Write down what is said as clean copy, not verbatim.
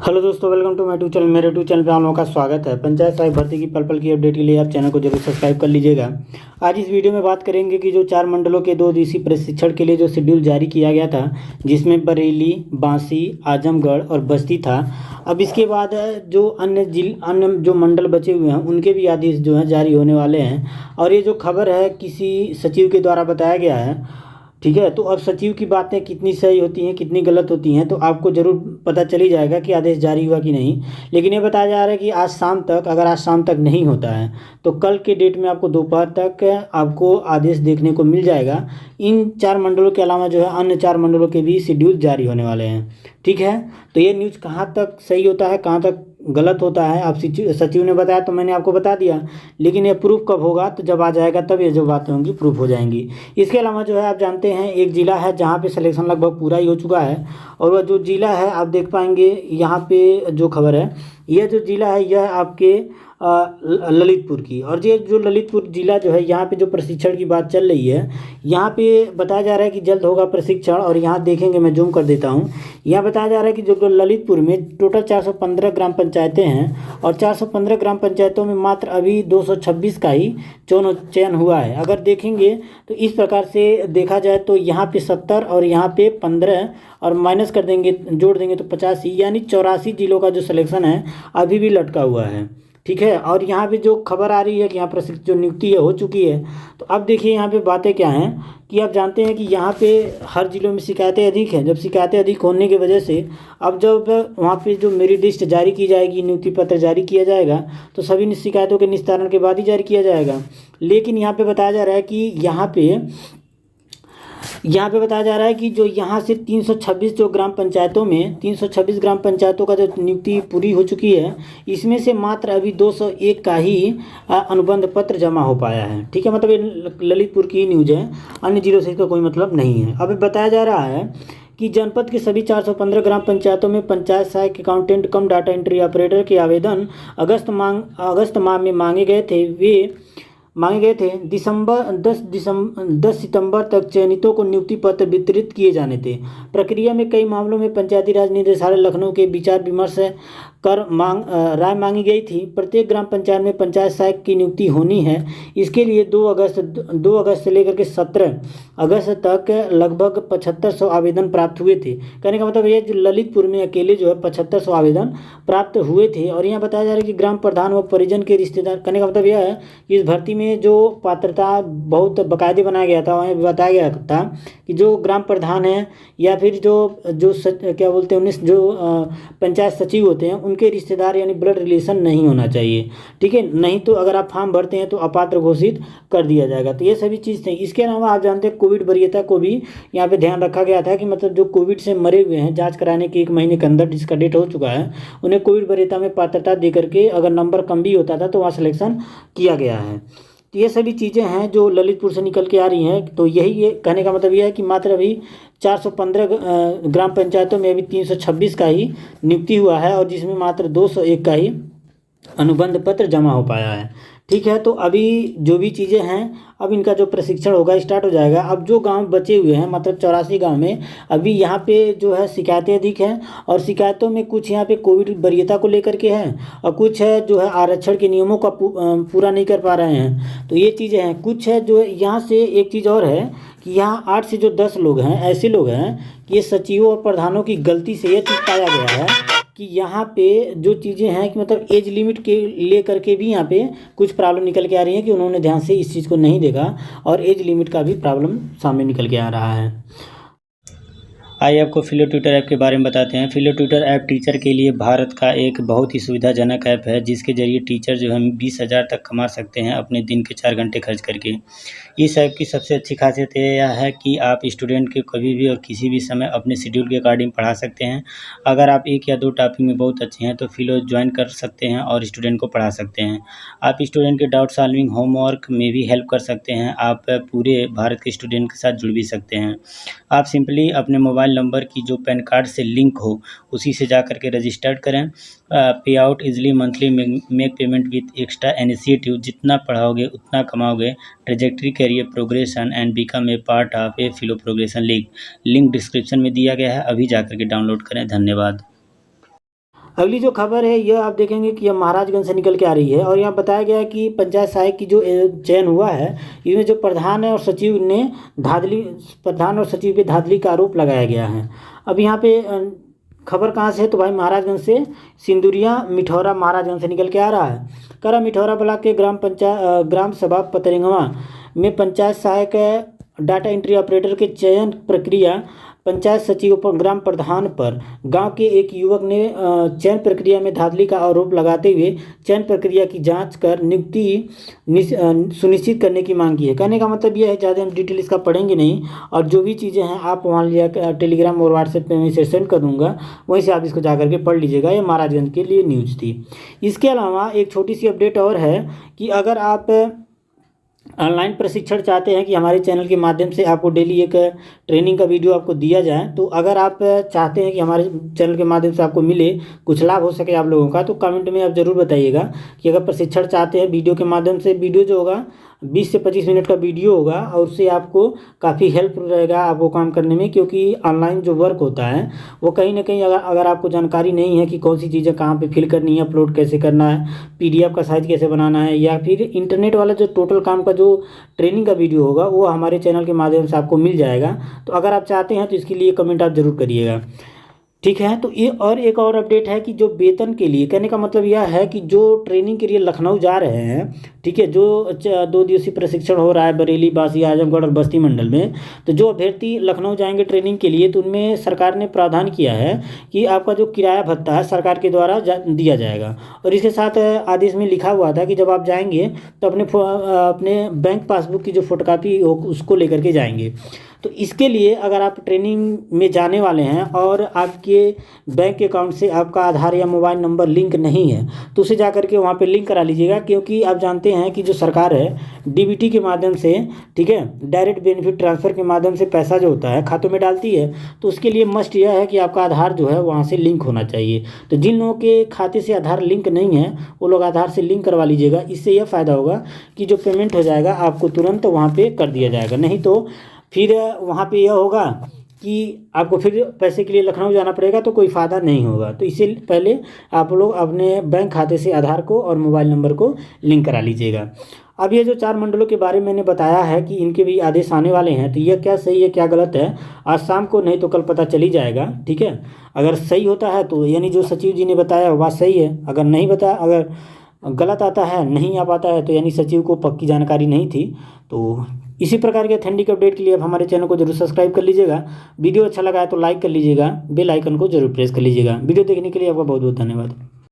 Hello दोस्तों, welcome to my YouTube channel. मेरे YouTube channel पे आप लोगों का स्वागत है। पंचायत सहायक भर्ती की पल पल की अपडेट के लिए आप चैनल को जरूर सब्सक्राइब कर लीजिएगा। आज इस वीडियो में बात करेंगे कि जो 4 मंडलों के 2 दिवसीय प्रशिक्षण के लिए जो शेड्यूल जारी किया गया था, जिसमें बरेली, बांसी, आजमगढ़ और बस्ती था। अब इसके बाद जो अन्य जो मंडल बचे हुए हैं उनके भी आदेश जो हैं जारी होने वाले हैं। और ये जो खबर है किसी सचिव के द्वारा बताया गया है, ठीक है। तो अब सचिव की बातें कितनी सही होती हैं कितनी गलत होती हैं तो आपको ज़रूर पता चल ही जाएगा कि आदेश जारी हुआ कि नहीं। लेकिन ये बताया जा रहा है कि आज शाम तक, अगर आज शाम तक नहीं होता है तो कल के डेट में आपको दोपहर तक आपको आदेश देखने को मिल जाएगा। इन 4 मंडलों के अलावा जो है अन्य 4 मंडलों के भी शेड्यूल जारी होने वाले हैं, ठीक है। तो ये न्यूज़ कहाँ तक सही होता है कहाँ तक गलत होता है, आप सचिव ने बताया तो मैंने आपको बता दिया। लेकिन ये प्रूफ कब होगा, तो जब आ जाएगा तब ये जो बातें होंगी प्रूफ हो जाएंगी। इसके अलावा जो है आप जानते हैं एक ज़िला है जहाँ पे सिलेक्शन लगभग पूरा ही हो चुका है। और वह जो ज़िला है आप देख पाएंगे यहाँ पे जो खबर है, यह जो ज़िला है यह आपके ललितपुर की। और ये जो ललितपुर ज़िला जो है यहाँ पे जो प्रशिक्षण की बात चल रही है, यहाँ पे बताया जा रहा है कि जल्द होगा प्रशिक्षण। और यहाँ देखेंगे, मैं जूम कर देता हूँ। यहाँ बताया जा रहा है कि जो ललितपुर में टोटल 415 ग्राम पंचायतें हैं और 415 ग्राम पंचायतों में मात्र अभी 226 का ही चयन हुआ है। अगर देखेंगे तो इस प्रकार से देखा जाए तो यहाँ पे 70 और यहाँ पे 15 और माइनस कर देंगे, जोड़ देंगे तो 85, यानी 84 जिलों का जो सिलेक्शन है अभी भी लटका हुआ है, ठीक है। और यहाँ पे जो खबर आ रही है कि यहाँ प्रशिक्षण जो नियुक्ति है हो चुकी है। तो अब देखिए यहाँ पे बातें क्या हैं कि आप जानते हैं कि यहाँ पे हर जिलों में शिकायतें अधिक हैं। जब शिकायतें अधिक होने की वजह से अब जब वहाँ पे जो मेरिट लिस्ट जारी की जाएगी, नियुक्ति पत्र जारी किया जाएगा, तो सभी शिकायतों के निस्तारण के बाद ही जारी किया जाएगा। लेकिन यहाँ पे बताया जा रहा है कि यहाँ पे बताया जा रहा है कि जो यहाँ से 326 जो ग्राम पंचायतों में 326 ग्राम पंचायतों का जो नियुक्ति पूरी हो चुकी है, इसमें से मात्र अभी 201 का ही अनुबंध पत्र जमा हो पाया है, ठीक है। मतलब ये ललितपुर की न्यूज़ है, अन्य जिलों से इसका कोई मतलब नहीं है। अब बताया जा रहा है कि जनपद के सभी 415 ग्राम पंचायतों में पंचायत सहायक अकाउंटेंट कम डाटा एंट्री ऑपरेटर के आवेदन अगस्त माह में मांगे गए थे। 10 सितंबर तक चयनितों को नियुक्ति पत्र वितरित किए जाने थे। प्रक्रिया में कई मामलों में पंचायती राज निदेशालय लखनऊ के विचार विमर्श कर राय मांगी गई थी। प्रत्येक ग्राम पंचायत में पंचायत सहायक की नियुक्ति होनी है। इसके लिए 2 अगस्त से लेकर के 17 अगस्त तक लगभग 7500 आवेदन प्राप्त हुए थे। कहने का मतलब ये जो ललितपुर में अकेले जो है 7500 आवेदन प्राप्त हुए थे। और यहाँ बताया जा रहा है कि ग्राम प्रधान व परिजन के रिश्तेदार, कहने का मतलब यह है कि इस भर्ती में जो पात्रता बहुत बाकायदे बनाया गया था, वहाँ बताया गया था कि जो ग्राम प्रधान है या फिर क्या बोलते हैं उन्हें, जो पंचायत सचिव होते हैं उनके रिश्तेदार यानी ब्लड रिलेशन नहीं होना चाहिए, ठीक है। नहीं तो अगर आप फॉर्म भरते हैं तो अपात्र घोषित कर दिया जाएगा। तो ये सभी चीज़ थे। इसके अलावा आप जानते हैं कोविड वरीयता को भी यहाँ पे ध्यान रखा गया था कि मतलब जो कोविड से मरे हुए हैं, जांच कराने के 1 महीने के अंदर जिसका डेट हो चुका है, उन्हें कोविड वरीयता में पात्रता दे करके अगर नंबर कम भी होता था तो वहाँ सिलेक्शन किया गया है। तो ये सभी चीज़ें हैं जो ललितपुर से निकल के आ रही हैं। तो ये कहने का मतलब यह है कि मात्र अभी 415 ग्राम पंचायतों में अभी 326 का ही नियुक्ति हुआ है और जिसमें मात्र 201 का ही अनुबंध पत्र जमा हो पाया है, ठीक है। तो अभी जो भी चीज़ें हैं, अब इनका जो प्रशिक्षण होगा स्टार्ट हो जाएगा। अब जो गांव बचे हुए हैं, मतलब 84 गांव में अभी यहाँ पे जो है शिकायतें अधिक हैं। और शिकायतों में कुछ यहाँ पे कोविड वरीयता को लेकर के हैं और कुछ है जो है आरक्षण के नियमों का पूरा नहीं कर पा रहे हैं। तो ये चीज़ें हैं। कुछ है जो यहाँ से एक चीज़ और है कि यहाँ 8 से जो 10 लोग हैं, ऐसे लोग हैं कि ये सचिवों और प्रधानों की गलती से यह चीज़ पाया गया है कि यहाँ पे जो चीज़ें हैं कि मतलब एज लिमिट के ले करके भी यहाँ पे कुछ प्रॉब्लम निकल के आ रही है कि उन्होंने ध्यान से इस चीज़ को नहीं देखा और एज लिमिट का भी प्रॉब्लम सामने निकल के आ रहा है। आइए आपको फिलो ट्यूटर ऐप के बारे में बताते हैं। फिलो ट्यूटर ऐप टीचर के लिए भारत का एक बहुत ही सुविधाजनक ऐप है, जिसके जरिए टीचर जो है 20,000 तक कमा सकते हैं अपने दिन के 4 घंटे खर्च करके। इस ऐप की सबसे अच्छी खासियत यह है कि आप स्टूडेंट के कभी भी और किसी भी समय अपने शेड्यूल के अकॉर्डिंग पढ़ा सकते हैं। अगर आप 1 या 2 टॉपिक में बहुत अच्छे हैं तो फिलो ज्वाइन कर सकते हैं और स्टूडेंट को पढ़ा सकते हैं। आप स्टूडेंट के डाउट सॉल्विंग, होमवर्क में भी हेल्प कर सकते हैं। आप पूरे भारत के स्टूडेंट के साथ जुड़ भी सकते हैं। आप सिंपली अपने मोबाइल नंबर की जो पैन कार्ड से लिंक हो उसी से जा करके रजिस्टर्ड करें। Pay out easily monthly make payment with extra initiative. जितना पढ़ाओगे उतना कमाओगे। Trajectory career progression and become a part of a fellow progression league. Link description में दिया गया है, अभी जा करके डाउनलोड करें। धन्यवाद। अगली जो खबर है यह आप देखेंगे कि यह महाराजगंज से निकल के आ रही है और यहाँ बताया गया है कि पंचायत सहायक की जो चयन हुआ है, इसमें जो प्रधान है और सचिव ने धांधली, प्रधान और सचिव पे धांधली का आरोप लगाया गया है। अब यहाँ पे खबर कहाँ से है, तो भाई महाराजगंज से, सिंदुरिया मिठौरा महाराजगंज से निकल के आ रहा है। करा मिठौरा ब्लॉक के ग्राम सभा पतरंगवा में पंचायत सहायक डाटा एंट्री ऑपरेटर के चयन प्रक्रिया पंचायत सचिव पर ग्राम प्रधान पर गांव के एक युवक ने चयन प्रक्रिया में धांधली का आरोप लगाते हुए चयन प्रक्रिया की जांच कर नियुक्ति सुनिश्चित करने की मांग की है। कहने का मतलब यह है, ज़्यादा हम डिटेल इसका पढ़ेंगे नहीं, और जो भी चीज़ें हैं आप वहाँ लिया टेलीग्राम और व्हाट्सएप पे मैं इसे सेंड कर दूँगा, वहीं से आप इसको जा करके पढ़ लीजिएगा। ये महाराजगंज के लिए न्यूज़ थी। इसके अलावा एक छोटी सी अपडेट और है कि अगर आप ऑनलाइन प्रशिक्षण चाहते हैं कि हमारे चैनल के माध्यम से आपको डेली एक ट्रेनिंग का वीडियो आपको दिया जाए, तो अगर आप चाहते हैं कि हमारे चैनल के माध्यम से आपको मिले, कुछ लाभ हो सके आप लोगों का, तो कमेंट में आप ज़रूर बताइएगा कि अगर प्रशिक्षण चाहते हैं वीडियो के माध्यम से। वीडियो जो होगा 20 से 25 मिनट का वीडियो होगा और उससे आपको काफ़ी हेल्प रहेगा आपको काम करने में, क्योंकि ऑनलाइन जो वर्क होता है वो कहीं ना कहीं अगर आपको जानकारी नहीं है कि कौन सी चीज़ें कहाँ पे फिल करनी है, अपलोड कैसे करना है, PDF का साइज कैसे बनाना है, या फिर इंटरनेट वाला जो टोटल काम का जो ट्रेनिंग का वीडियो होगा वो हमारे चैनल के माध्यम से आपको मिल जाएगा। तो अगर आप चाहते हैं तो इसके लिए कमेंट आप ज़रूर करिएगा, ठीक है। तो ये और एक और अपडेट है कि जो वेतन के लिए, कहने का मतलब यह है कि जो ट्रेनिंग के लिए लखनऊ जा रहे हैं, ठीक है, जो 2 दिवसीय प्रशिक्षण हो रहा है बरेली, बासी, आजमगढ़ और बस्ती मंडल में, तो जो अभ्यर्थी लखनऊ जाएंगे ट्रेनिंग के लिए, तो उनमें सरकार ने प्रावधान किया है कि आपका जो किराया भत्ता है सरकार के द्वारा दिया जाएगा। और इसके साथ आदेश में लिखा हुआ था कि जब आप जाएंगे तो अपने बैंक पासबुक की जो फोटोकॉपी हो उसको लेकर के जाएंगे। तो इसके लिए अगर आप ट्रेनिंग में जाने वाले हैं और आपके बैंक अकाउंट से आपका आधार या मोबाइल नंबर लिंक नहीं है, तो उसे जा करके वहाँ पे लिंक करा लीजिएगा, क्योंकि आप जानते हैं कि जो सरकार है DBT के माध्यम से, ठीक है, डायरेक्ट बेनिफिट ट्रांसफ़र के माध्यम से पैसा जो होता है खातों में डालती है। तो उसके लिए मस्ट यह है कि आपका आधार जो है वहाँ से लिंक होना चाहिए। तो जिन लोगों के खाते से आधार लिंक नहीं है वो लोग आधार से लिंक करवा लीजिएगा। इससे यह फ़ायदा होगा कि जो पेमेंट हो जाएगा आपको तुरंत वहाँ पर कर दिया जाएगा, नहीं तो फिर वहाँ पे यह होगा कि आपको फिर पैसे के लिए लखनऊ जाना पड़ेगा, तो कोई फ़ायदा नहीं होगा। तो इससे पहले आप लोग अपने बैंक खाते से आधार को और मोबाइल नंबर को लिंक करा लीजिएगा। अब ये जो 4 मंडलों के बारे में मैंने बताया है कि इनके भी आदेश आने वाले हैं, तो यह क्या सही है क्या गलत है आज शाम को, नहीं तो कल पता चल ही जाएगा, ठीक है। अगर सही होता है तो यानी जो सचिव जी ने बताया बात सही है, अगर नहीं बताया, अगर गलत आता है, नहीं आ पाता है, तो यानी सचिव को पक्की जानकारी नहीं थी। तो इसी प्रकार के ठंडी के अपडेट के लिए आप हमारे चैनल को जरूर सब्सक्राइब कर लीजिएगा। वीडियो अच्छा लगा है तो लाइक कर लीजिएगा, बेल आइकन को जरूर प्रेस कर लीजिएगा। वीडियो देखने के लिए आपका बहुत बहुत धन्यवाद।